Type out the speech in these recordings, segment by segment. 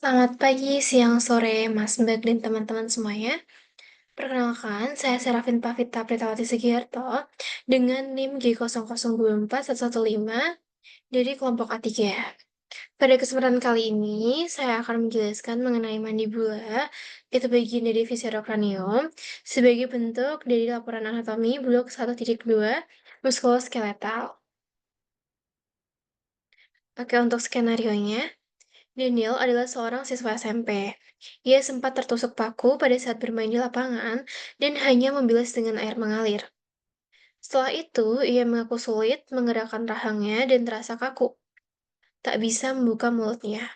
Selamat pagi, siang, sore, Mas, Mbak, dan teman-teman semuanya. Perkenalkan, saya Serafin Pavita Pritawati Sugiharto dengan NIM G00241115 dari kelompok A3. Pada kesempatan kali ini, saya akan menjelaskan mengenai mandibula, itu bagian dari viscerocranium, sebagai bentuk dari laporan anatomi blok 1.2 muskuloskeletal. Oke, untuk skenario-nya, Daniel adalah seorang siswa SMP. Ia sempat tertusuk paku pada saat bermain di lapangan dan hanya membilas dengan air mengalir. Setelah itu, ia mengaku sulit menggerakkan rahangnya dan terasa kaku, tak bisa membuka mulutnya.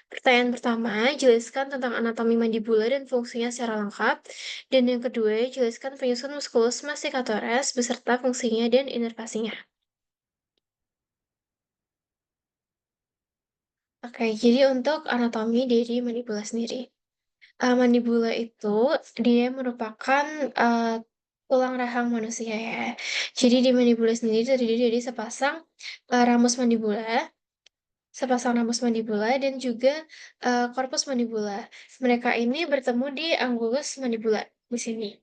Pertanyaan pertama, jelaskan tentang anatomi mandibula dan fungsinya secara lengkap. Dan yang kedua, jelaskan penyusun musculus masticatoris beserta fungsinya dan inervasinya. Oke, jadi untuk anatomi dari mandibula sendiri. Mandibula itu dia merupakan, eee, tulang rahang manusia ya. Jadi di mandibula sendiri terdiri dari sepasang ramus mandibula dan juga, korpus mandibula. Mereka ini bertemu di angulus mandibula di sini.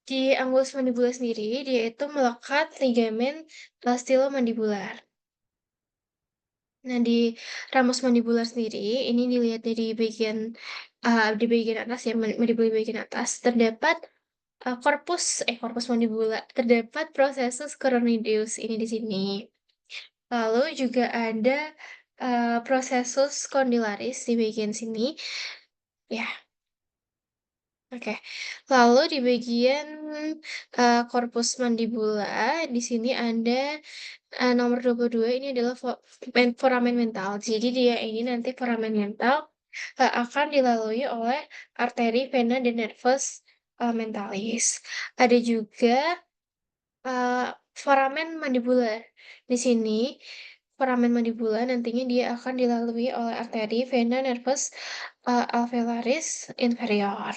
Di angulus mandibula sendiri, dia itu melekat ligamen, stylomandibular. Nah, di ramus mandibular sendiri, ini dilihat dari di bagian atas ya, mandibula bagian atas, terdapat korpus mandibula, terdapat processus coronoideus ini di sini. Lalu juga ada processus condylaris di bagian sini, ya, oke. Lalu di bagian korpus mandibula, di sini ada nomor 22 ini adalah foramen mental. Jadi dia ini nanti foramen mental akan dilalui oleh arteri, vena, dan nervus mentalis. Ada juga foramen mandibular. Di sini foramen mandibular nantinya dia akan dilalui oleh arteri, vena, nervus alveolaris inferior.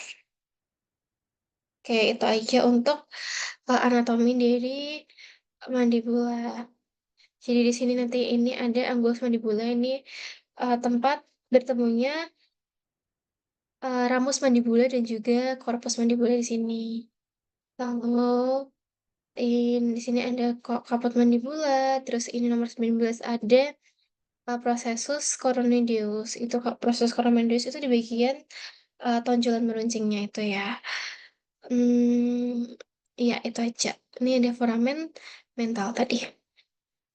Oke, itu aja untuk anatomi dari mandibula. Jadi di sini nanti ini ada angulus mandibula ini, tempat bertemunya, ramus mandibula dan juga korpus mandibula di sini. Lalu di sini ada kaput mandibula, terus ini nomor 19 ada, processus coronoideus. Itu proses coronoideus itu di bagian, tonjolan meruncingnya itu ya. Iya itu aja. Ini ada foramen mental tadi.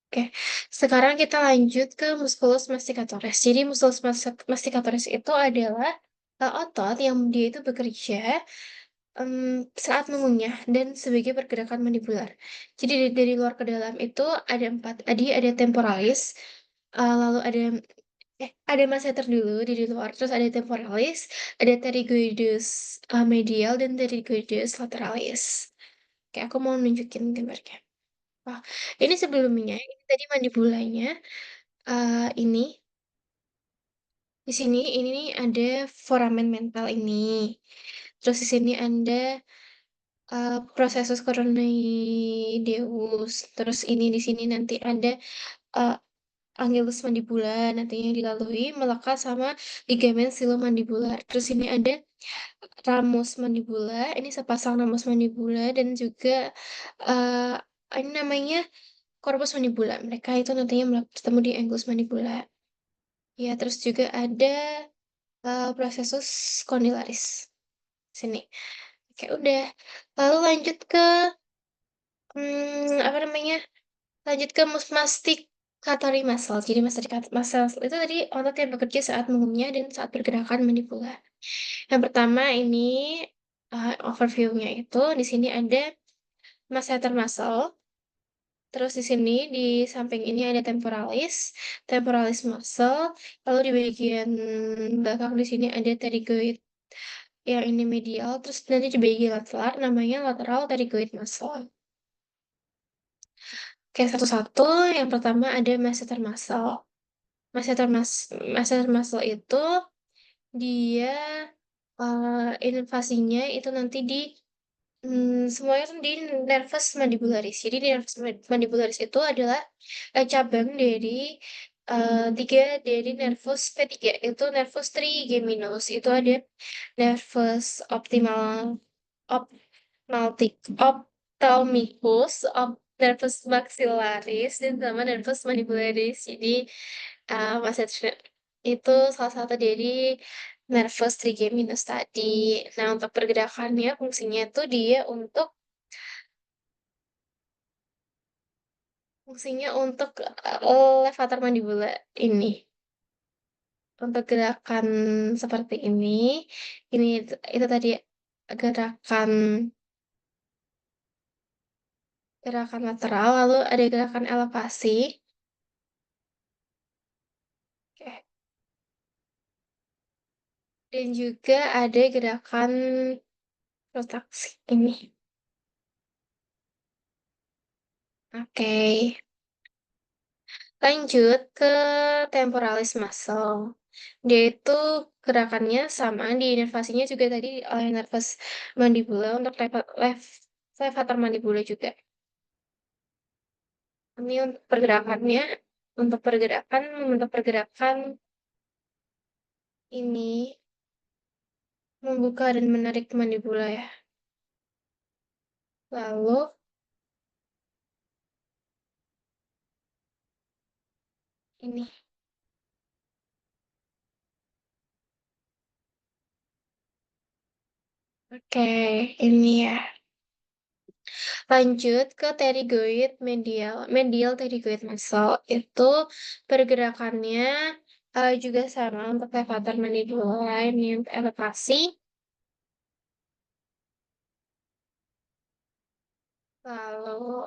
Oke, sekarang kita lanjut ke musculus masticatoris. Jadi musculus masticatoris itu adalah otot yang dia itu bekerja saat mengunyah dan sebagai pergerakan mandibular. Jadi dari luar ke dalam itu ada empat. Tadi ada temporalis, lalu ada masseter dulu dari luar, terus ada temporalis, ada pterygoides medial dan pterygoides lateralis. Oke, aku mau nunjukin gambarnya. Wah, ini sebelumnya, ini tadi mandibulanya, ini, di sini ini nih ada foramen mental ini. Terus di sini ada, processus coronoideus. Terus ini di sini nanti ada, eee, annulus mandibula nantinya dilalui melekat sama ligamen stylomandibular. Terus ini ada ramus mandibula, ini sepasang ramus mandibula dan juga, eee, ini namanya corpus mandibula, mereka itu nantinya bertemu di angulus mandibula. Ya, terus juga ada, processus condylaris, sini. Oke, udah. Lalu lanjut ke, apa namanya, lanjut ke masticatory muscle. Jadi muscle itu tadi otot yang bekerja saat mengunyah dan saat pergerakan mandibula. Yang pertama ini, overview-nya itu di sini ada masseter muscle. Terus di sini, di samping ini ada temporalis muscle, lalu di bagian belakang di sini ada pterygoid, yang ini medial, terus nanti di bagian lateral namanya lateral pterygoid muscle. Oke, satu-satu, yang pertama ada masseter muscle. Masseter muscle itu dia, invasinya itu nanti di semuanya tuh di nervus mandibularis. Jadi di nervus mandibularis itu adalah, cabang dari 3 dari nervus P3 itu nervus trigeminus, itu ada nervus ophthalmicus, nervus maxillaris, dan sama nervus mandibularis. Jadi Mas Edra, itu salah satu dari nervus trigeminus tadi. Nah, untuk pergerakannya, fungsinya itu dia untuk levator mandibula ini. Untuk gerakan seperti ini itu tadi gerakan gerakan lateral, lalu ada gerakan elevasi. Oke. Dan juga ada gerakan rotaksi ini. Oke. Lanjut ke temporalis muscle. Dia itu gerakannya sama, diinervasinya juga tadi oleh nervus mandibula untuk levator mandibula juga. Ini untuk pergerakannya, untuk pergerakan ini membuka dan menarik mandibula ya. Lalu ini. Oke, ini ya. Lanjut ke pterygoid medial. Medial pterygoid muscle itu pergerakannya juga sama untuk levator mandibula ini untuk elevasi. Lalu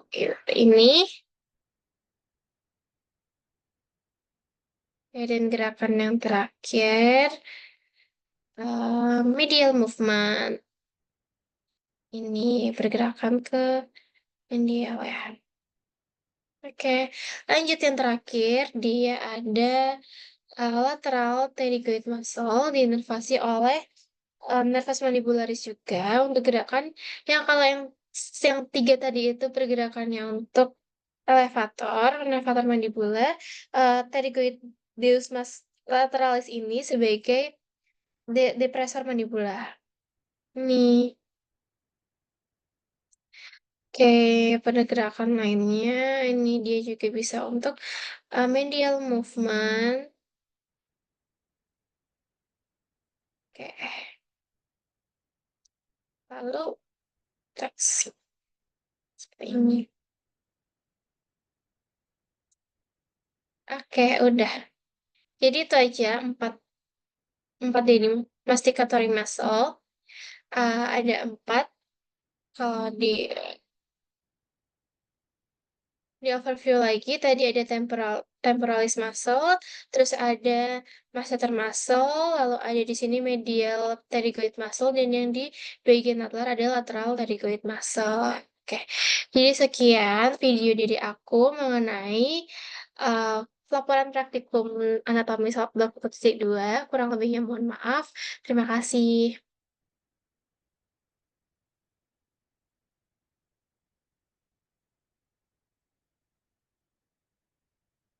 ini ya, dan gerakan yang terakhir medial movement. Ini pergerakan ke medial ya. Oke, lanjut yang terakhir, dia ada lateral pterygoid muscle diinervasi oleh nervus mandibularis juga untuk gerakan yang kalau yang 3 tadi itu pergerakannya untuk levator mandibula, pterygoideus lateralis ini sebagai depresor mandibula. Ini. Oke, pada gerakan lainnya, ini dia juga bisa untuk medial movement. Oke, lalu traksi seperti ini. Oke, udah. Jadi itu aja empat empat dari masticatory muscle. Ada 4. Kalau di overview lagi tadi ada temporalis muscle, terus ada masseter muscle, lalu ada di sini medial pterygoid muscle, dan yang di bagian lateral ada lateral pterygoid muscle. Oke, jadi sekian video dari aku mengenai uh, laporan praktikum anatomi blok 1.2. Kurang lebihnya mohon maaf. Terima kasih.